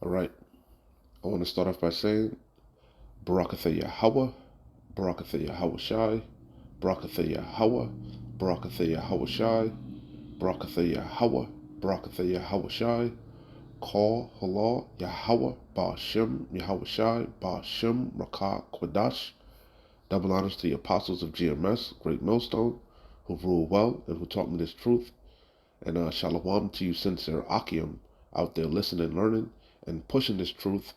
All right. I want to start off by saying Barakatha Yahweh, Barakatha Yahweh Shai, Barakatha Yahweh, Barakatha Yahweh Shai, Barakatha Yahweh, Barakatha Yahweh Shai, Call Halal Yahweh, Ba'ashem Yahweh Shai, Ba'ashem Rakah Kwadash. Double honors to the apostles of GMS, Great Millstone, who rule well and who taught me this truth. And shalom to you sincere Akim out there listening, learning, and pushing this truth.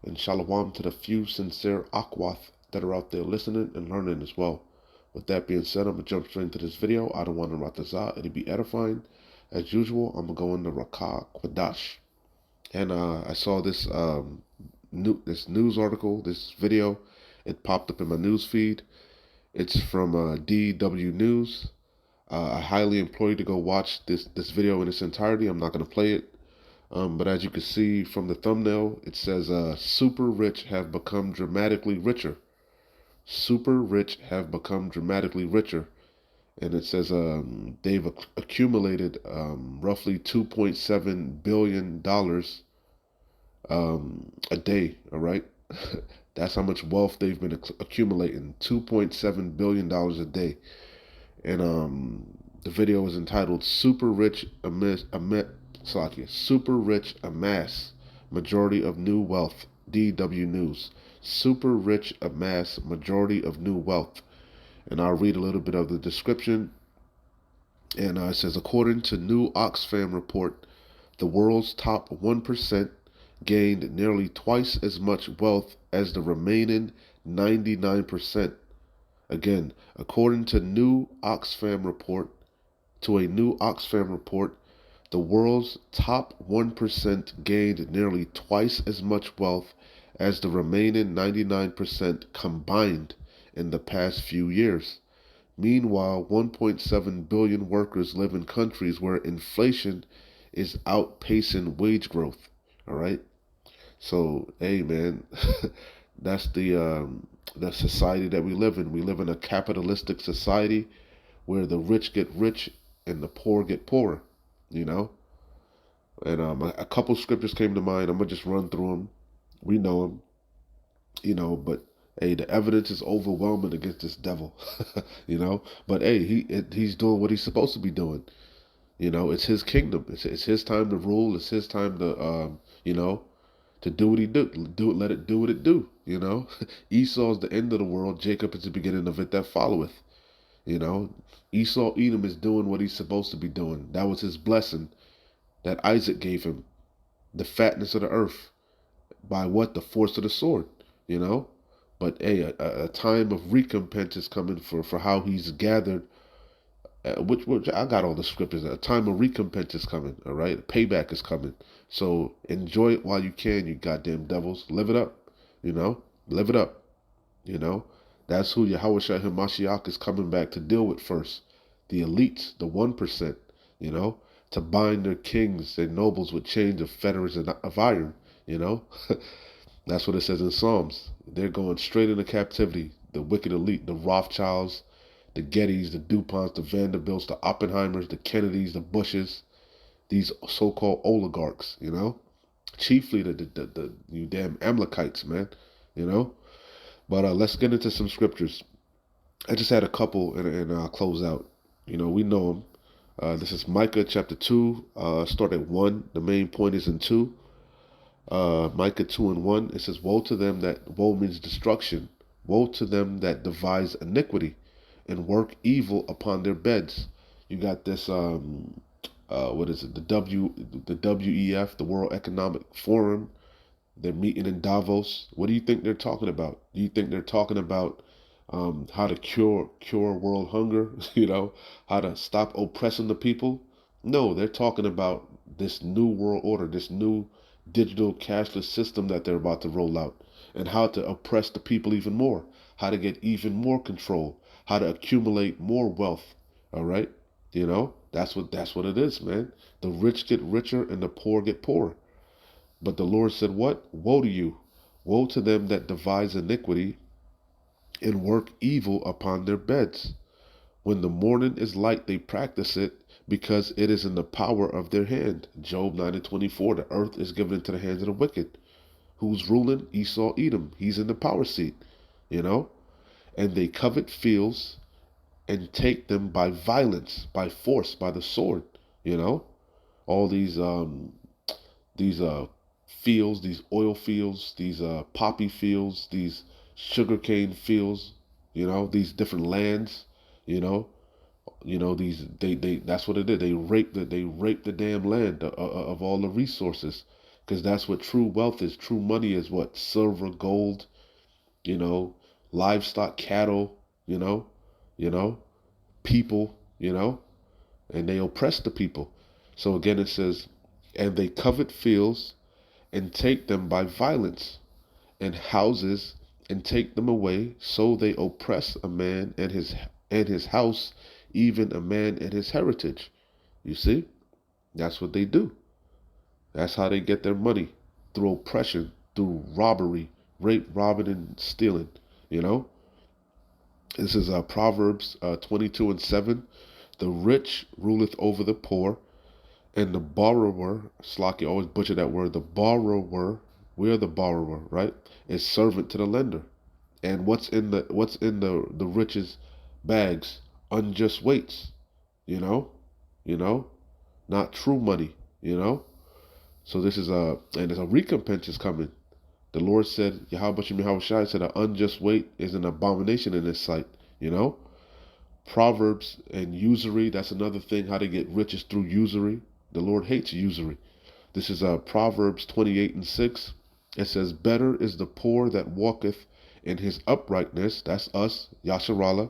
And shalom to the few sincere Akwath that are out there listening and learning as well. With that being said, I'm going to jump straight into this video. I don't want to ratazah. It'll be edifying. As usual, I'm going to go into Rakah Kwadash. And I saw this this news article, this video. It popped up in my news feed. It's from DW News. I highly implore you to go watch this video in its entirety. I'm not going to play it. But as you can see from the thumbnail, it says super rich have become dramatically richer. Super rich have become dramatically richer. And it says they've accumulated roughly $2.7 billion a day, all right? That's how much wealth they've been accumulating, $2.7 billion a day. And the video is entitled "Super Rich Super Rich Amass Majority of New Wealth." DW News. Super rich amass majority of new wealth. And I'll read a little bit of the description. And it says, according to new Oxfam report, the world's top 1% gained nearly twice as much wealth as the remaining 99%. Again, according to a new Oxfam report, the world's top 1% gained nearly twice as much wealth as the remaining 99% combined in the past few years. Meanwhile, 1.7 billion workers live in countries where inflation is outpacing wage growth. All right? So, hey, man, that's the society that we live in. We live in a capitalistic society where the rich get rich and the poor get poorer, you know? And a couple scriptures came to mind. I'm going to just run through them. We know them, but hey, the evidence is overwhelming against this devil, But hey, he's doing what he's supposed to be doing. It's his kingdom. It's his time to rule. It's his time to, to do what he let it do what it do, Esau's the end of the world. Jacob is the beginning of it that followeth. Esau Edom is doing what he's supposed to be doing. That was his blessing that Isaac gave him. The fatness of the earth. By what? The force of the sword, But hey, a time of recompense is coming for how he's gathered, which I got all the scriptures. A time of recompense is coming, all right? Payback is coming. So enjoy it while you can, you goddamn devils. Live it up, Live it up, That's who Yahweh Shai Hamashiach is coming back to deal with first. The elites, the 1%, to bind their kings and nobles with chains of fetters and of iron, That's what it says in Psalms. They're going straight into captivity. The wicked elite, the Rothschilds, the Gettys, the DuPonts, the Vanderbilts, the Oppenheimers, the Kennedys, the Bushes, these so-called oligarchs, Chiefly the you damn Amalekites, man, But let's get into some scriptures. I just had a couple and close out. We know them. This is Micah chapter 2, start at 1. The main point is in 2. Micah 2 and 1, it says, woe means destruction. Woe to them that devise iniquity and work evil upon their beds. You got this, what is it, the WEF, the World Economic Forum. They're meeting in Davos. What do you think they're talking about? Do you think they're talking about how to cure world hunger, how to stop oppressing the people? No, they're talking about this new world order, this new digital cashless system that they're about to roll out, and how to oppress the people even more, how to get even more control, how to accumulate more wealth. All right, that's what it is, man. The rich get richer and the poor get poorer. But the Lord said, what? Woe to you! Woe to them that devise iniquity and work evil upon their beds. When the morning is light, they practice it, because it is in the power of their hand. Job 9:24. The earth is given into the hands of the wicked. Who's ruling? Esau, Edom. He's in the power seat, you know? And they covet fields and take them by violence, by force, by the sword, you know? All these fields, these oil fields, these poppy fields, these sugarcane fields, these different lands, you know, these they that's what it is. They rape the damn land of all the resources, because that's what true wealth is. True money is what? Silver, gold, you know, livestock, cattle, you know, you know, people, and they oppress the people. So again, it says, and they covet fields and take them by violence, and houses and take them away. So they oppress a man and his house, even a man and his heritage. You see, that's what they do. That's how they get their money, through oppression, through robbery, rape, robbing, and stealing. You know, this is Proverbs 22:7. The rich ruleth over the poor, and the borrower, Slocky always butcher that word, the borrower, we're the borrower, right? Is servant to the lender. And what's in the rich's bags? Unjust weights, you know, you know, not true money, you know. So this is and there's a recompense is coming. The Lord said, Yahweh Shai said, an unjust weight is an abomination in His sight, you know. Proverbs and usury, that's another thing, how to get riches through usury. The Lord hates usury. This is Proverbs 28:6. It says, better is the poor that walketh in his uprightness. That's us, Yasharallah.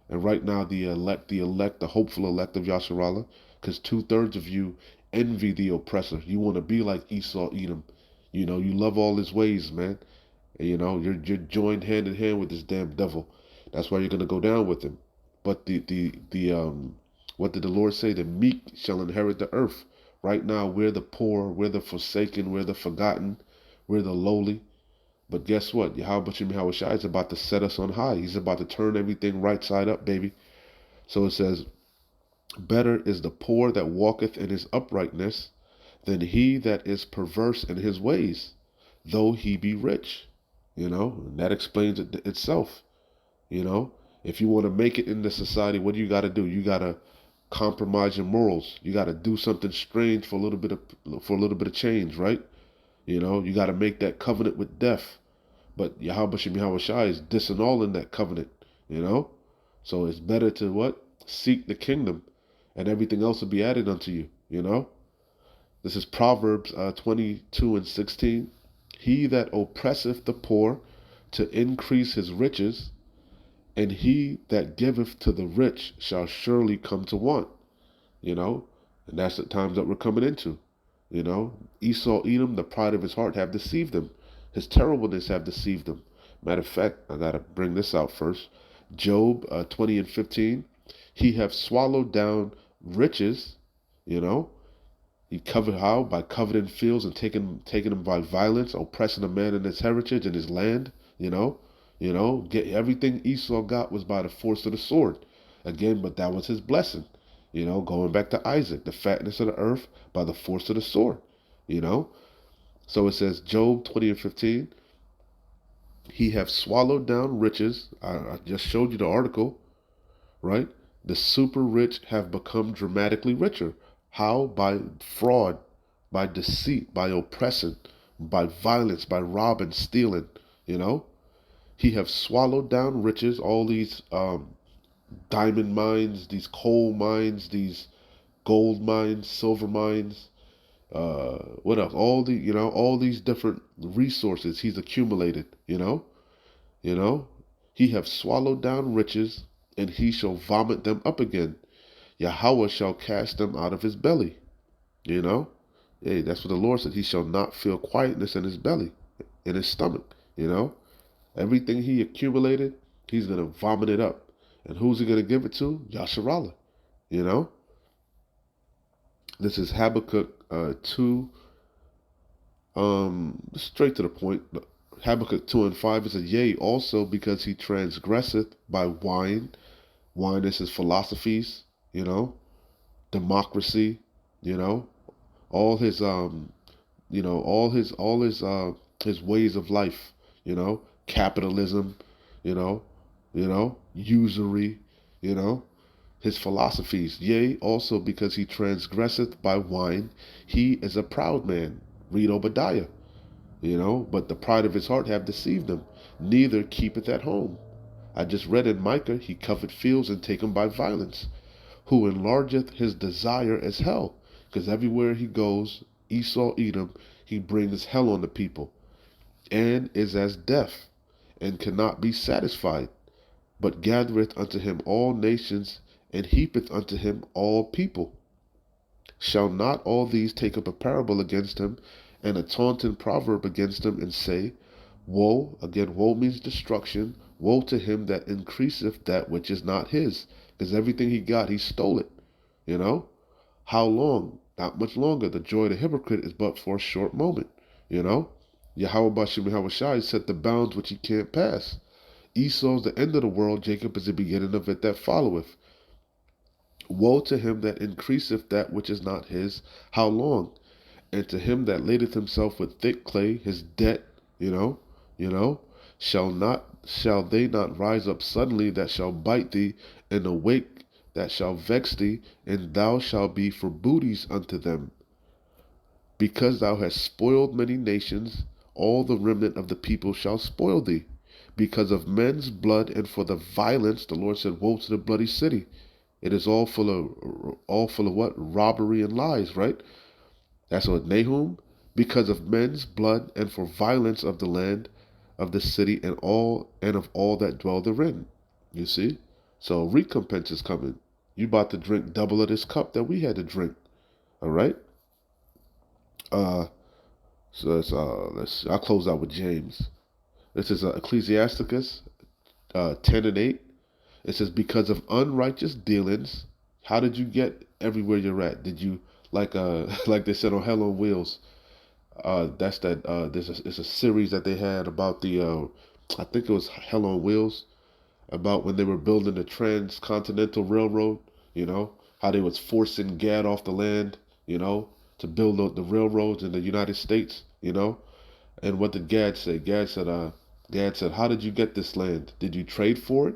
And right now, the hopeful elect of Yasharallah, because 2/3 of you envy the oppressor. You want to be like Esau, Edom. You love all his ways, man. And, you're joined hand in hand with this damn devil. That's why you're gonna go down with him. But what did the Lord say? The meek shall inherit the earth. Right now, we're the poor, we're the forsaken, we're the forgotten, we're the lowly. But guess what? Yahweh Shai is about to set us on high. He's about to turn everything right side up, baby. So it says, better is the poor that walketh in his uprightness than he that is perverse in his ways, though he be rich. And that explains it itself. If you want to make it in the society, what do you got to do? You got to compromise your morals. You got to do something strange for a little bit of change, right? You got to make that covenant with death. But Yahweh Shai is disannulling that covenant, So it's better to what? Seek the kingdom, and everything else will be added unto you. This is Proverbs 22:16. He that oppresseth the poor to increase his riches, and he that giveth to the rich shall surely come to want. And that's the times that we're coming into. Esau, Edom, the pride of his heart, have deceived him. His terribleness have deceived him. Matter of fact, I gotta bring this out first. Job 20:15. He have swallowed down riches. He covered how? By coveting fields and taking them by violence, oppressing a man in his heritage and his land. Get everything Esau got was by the force of the sword. Again, but that was his blessing. Going back to Isaac, the fatness of the earth by the force of the sword. So it says, Job 20:15, he have swallowed down riches. I just showed you the article, right? The super rich have become dramatically richer. How? By fraud, by deceit, by oppression, by violence, by robbing, stealing. He have swallowed down riches, all these diamond mines, these coal mines, these gold mines, silver mines, what else? All these different resources he's accumulated. He have swallowed down riches, and he shall vomit them up again. Yahweh shall cast them out of his belly. Hey, that's what the Lord said. He shall not feel quietness in his belly, in his stomach. Everything he accumulated, he's gonna vomit it up. And who's he gonna give it to? Yasharallah. This is Habakkuk 2. Straight to the point. Habakkuk 2:5 is a yea, also because he transgresseth by wine. Wine is his philosophies, democracy, you know, all his his ways of life, capitalism, you know, usury, you know, his philosophies. Yea, also because he transgresseth by wine, he is a proud man. Read Obadiah, but the pride of his heart have deceived him, neither keepeth at home. I just read in Micah, he covet fields and take them by violence, who enlargeth his desire as hell. Because everywhere he goes, Esau, Edom, he brings hell on the people, and is as deaf, and cannot be satisfied, but gathereth unto him all nations, and heapeth unto him all people. Shall not all these take up a parable against him, and a taunting proverb against him, and say, Woe, again, woe means destruction, woe to him that increaseth that which is not his, because everything he got, he stole it, you know? How long? Not much longer. The joy of the hypocrite is but for a short moment, you know? Yahweh Bashim Yahushai set the bounds which he can't pass. Esau's the end of the world, Jacob is the beginning of it that followeth. Woe to him that increaseth that which is not his, how long? And to him that ladeth himself with thick clay, his debt, you know, you know, shall they not rise up suddenly that shall bite thee, and awake that shall vex thee, and thou shalt be for booties unto them. Because thou hast spoiled many nations, all the remnant of the people shall spoil thee. Because of men's blood and for the violence, the Lord said, woe to the bloody city. It is all full of what? Robbery and lies, right? That's what Nahum. Because of men's blood and for violence of the land of the city and of all that dwell therein. You see? So recompense is coming. You about to drink double of this cup that we had to drink. All right? So I'll close out with James. This is Ecclesiasticus 10 and 8. It says, because of unrighteous dealings, how did you get everywhere you're at? Did you, like they said on Hell on Wheels, it's a series that they had about I think it was Hell on Wheels, about when they were building the Transcontinental Railroad, how they was forcing Gad off the land, to build the railroads in the United States, And what did Gad say? Gad said, how did you get this land? Did you trade for it?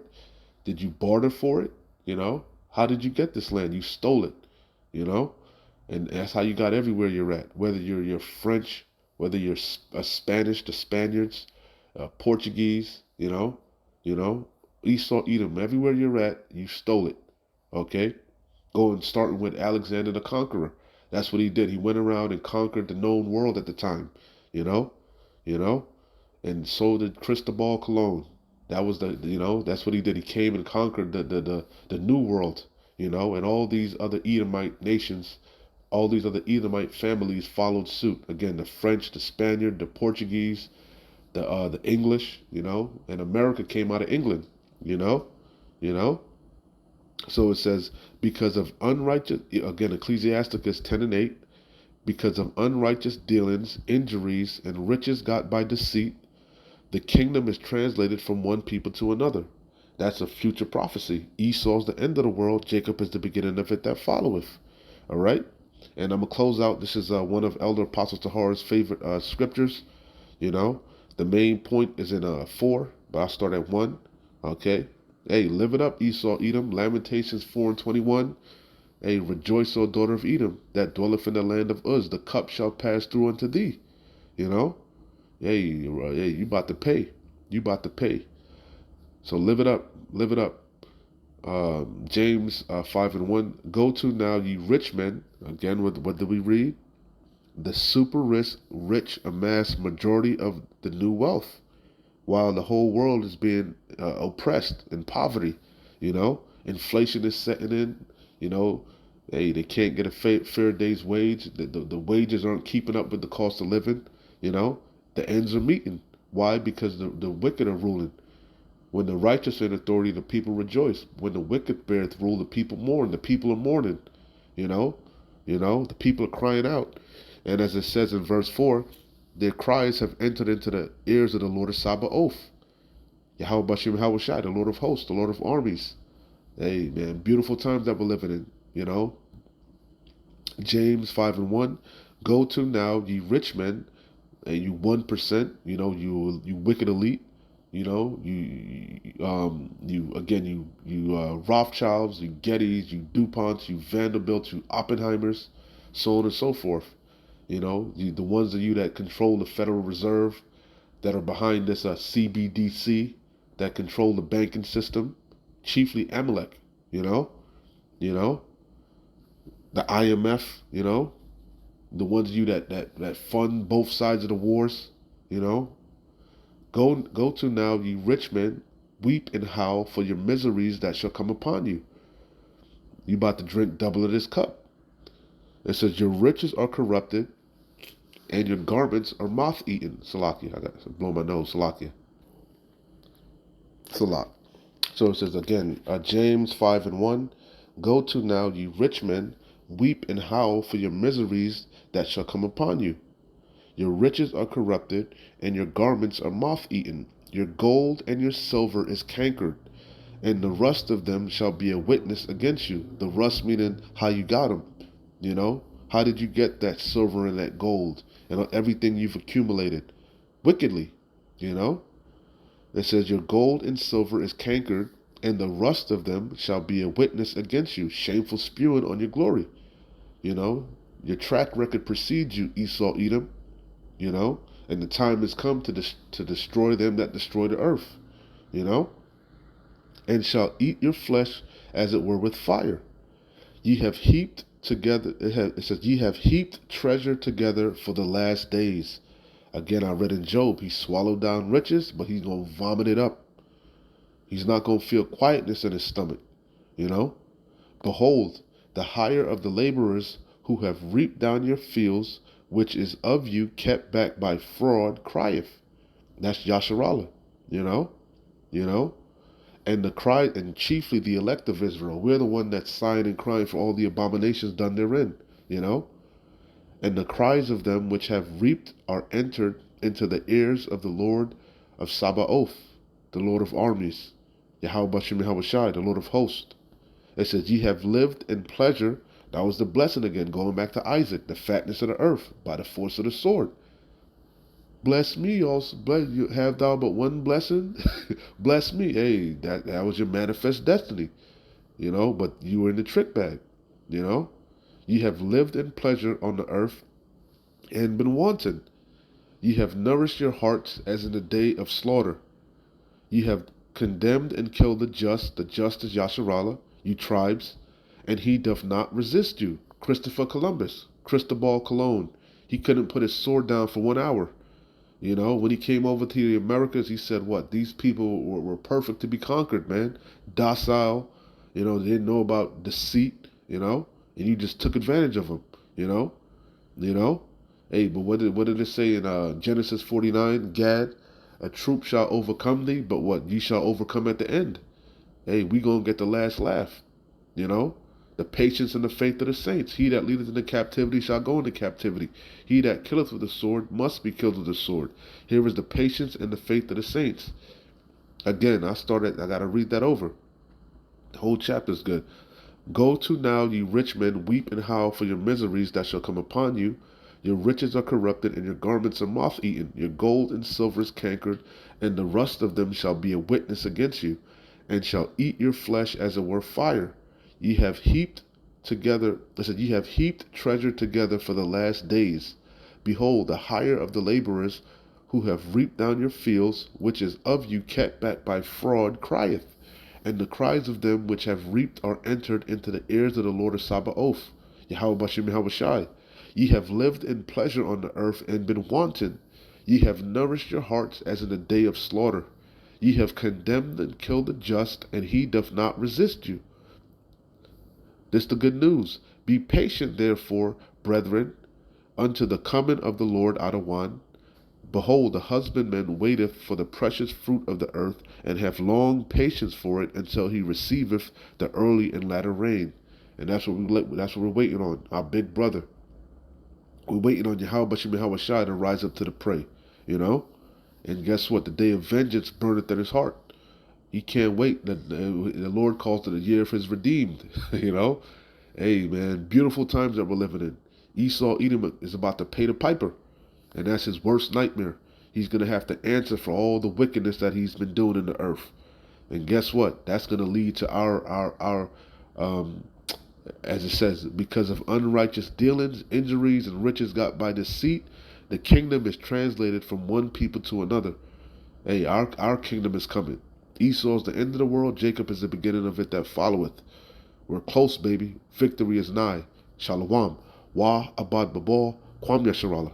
Did you barter for it? How did you get this land? You stole it, And that's how you got everywhere you're at. Whether you're French, whether you're Spanish, the Spaniards, Portuguese, Esau, Edom, everywhere you're at, you stole it. Okay? Starting with Alexander the Conqueror. That's what he did. He went around and conquered the known world at the time, you know, and so did Cristobal Colon. That was that's what he did. He came and conquered the new world, and all these other Edomite nations, all these other Edomite families followed suit. Again, the French, the Spaniard, the Portuguese, the English, and America came out of England, you know, you know. So it says, because of unrighteous, again, Ecclesiasticus 10 and 8, because of unrighteous dealings, injuries, and riches got by deceit, the kingdom is translated from one people to another. That's a future prophecy. Esau's the end of the world. Jacob is the beginning of it that followeth. All right? And I'm going to close out. This is one of Elder Apostle Tahara's favorite scriptures. The main point is in 4, but I'll start at 1. Okay? Hey, live it up, Esau, Edom. Lamentations 4 and 21. Hey, rejoice, O daughter of Edom, that dwelleth in the land of Uz. The cup shall pass through unto thee. Hey, you about to pay. You about to pay. So live it up. Live it up. James 5 and 1. Go to now, ye rich men. Again, what did we read? The super rich amass majority of the new wealth, while the whole world is being oppressed in poverty. Inflation is setting in. Hey, they can't get a fair day's wage. The wages aren't keeping up with the cost of living. The ends are meeting. Why? Because the wicked are ruling. When the righteous are in authority, the people rejoice. When the wicked beareth rule, the people mourn. The people are mourning. The people are crying out. And as it says in verse 4, their cries have entered into the ears of the Lord of Sabaoth. Yahweh Bashim Yahushai, the Lord of hosts, the Lord of armies. Hey, man, beautiful times that we're living in, James 5 and 1. Go to now, ye rich men, and you 1%, you wicked elite, you Rothschilds, you Gettys, you DuPonts, you Vanderbilts, you Oppenheimers, so on and so forth. The ones of you that control the Federal Reserve, that are behind this CBDC, that control the banking system, chiefly Amalek, you know, you know, the IMF, the ones of you that fund both sides of the wars, you know. Go to now, ye rich men, weep and howl for your miseries that shall come upon you. You about to drink double of this cup. It says your riches are corrupted and your garments are moth eaten. Salakia. I got to blow my nose. Salakia. Salak. So it says again, James 5 and 1. Go to now, ye rich men, weep and howl for your miseries that shall come upon you. Your riches are corrupted, and your garments are moth eaten. Your gold and your silver is cankered, and the rust of them shall be a witness against you. The rust meaning how you got them, How did you get that silver and that gold and everything you've accumulated? Wickedly, you know? It says, your gold and silver is cankered, and the rust of them shall be a witness against you. Shameful spewing on your glory, Your track record precedes you, Esau, Edom, And the time has come to destroy them that destroy the earth, And shall eat your flesh as it were with fire. Ye have heaped together, it says, ye have heaped treasure together for the last days. Again, I read in Job, he swallowed down riches, but he's going to vomit it up. He's not going to feel quietness in his stomach, Behold, the hire of the laborers who have reaped down your fields, which is of you kept back by fraud, crieth. That's Yasharallah, you know, you know. And the cry, and chiefly the elect of Israel, we're the one that's sighing and crying for all the abominations done therein, And the cries of them which have reaped are entered into the ears of the Lord of Sabaoth, the Lord of armies, Yahweh Bashim Yahushai, the Lord of hosts. It says, ye have lived in pleasure. That was the blessing again, going back to Isaac, the fatness of the earth, by the force of the sword. Bless me also. Bless you. Have thou but one blessing? Bless me. Hey, that was your manifest destiny, but you were in the trick bag, Ye have lived in pleasure on the earth and been wanton. Ye have nourished your hearts as in the day of slaughter. Ye have condemned and killed the just is Yasharallah, you tribes, and he doth not resist you. Christopher Columbus, Cristobal Colon, he couldn't put his sword down for 1 hour. When he came over to the Americas, he said, what? These people were perfect to be conquered, man. Docile, they didn't know about deceit, and you just took advantage of them, Hey, but what did it say in Genesis 49? Gad, a troop shall overcome thee, but what? Ye shall overcome at the end. Hey, we gonna get the last laugh, The patience and the faith of the saints. He that leadeth into captivity shall go into captivity. He that killeth with the sword must be killed with the sword. Here is the patience and the faith of the saints. Again, I gotta read that over. The whole chapter is good. Go to now, ye rich men, weep and howl for your miseries that shall come upon you. Your riches are corrupted, and your garments are moth-eaten. Your gold and silver is cankered, and the rust of them shall be a witness against you, and shall eat your flesh as it were fire. Ye have heaped treasure together for the last days. Behold, the hire of the laborers who have reaped down your fields, which is of you kept back by fraud, crieth. And the cries of them which have reaped are entered into the ears of the Lord of Sabaoth, Yahweh Bashim Yahushai. Ye have lived in pleasure on the earth and been wanton. Ye have nourished your hearts as in the day of slaughter. Ye have condemned and killed the just, and he doth not resist you. This is the good news. Be patient, therefore, brethren, unto the coming of the Lord out of one. Behold, the husbandman waiteth for the precious fruit of the earth, and hath long patience for it until he receiveth the early and latter rain. And that's what we're waiting on, our big brother. We're waiting on Yahweh Bashim Yahushai to rise up to the prey, And guess what? The day of vengeance burneth in his heart. He can't wait. The Lord calls it the year of his redeemed, Hey, man, beautiful times that we're living in. Esau Edom is about to pay the piper, and that's his worst nightmare. He's going to have to answer for all the wickedness that he's been doing in the earth. And guess what? That's going to lead to our as it says, because of unrighteous dealings, injuries, and riches got by deceit, the kingdom is translated from one people to another. Hey, our kingdom is coming. Esau's the end of the world. Jacob is the beginning of it that followeth. We're close, baby. Victory is nigh. Shalom. Wa abad babal. Kwam yasharala.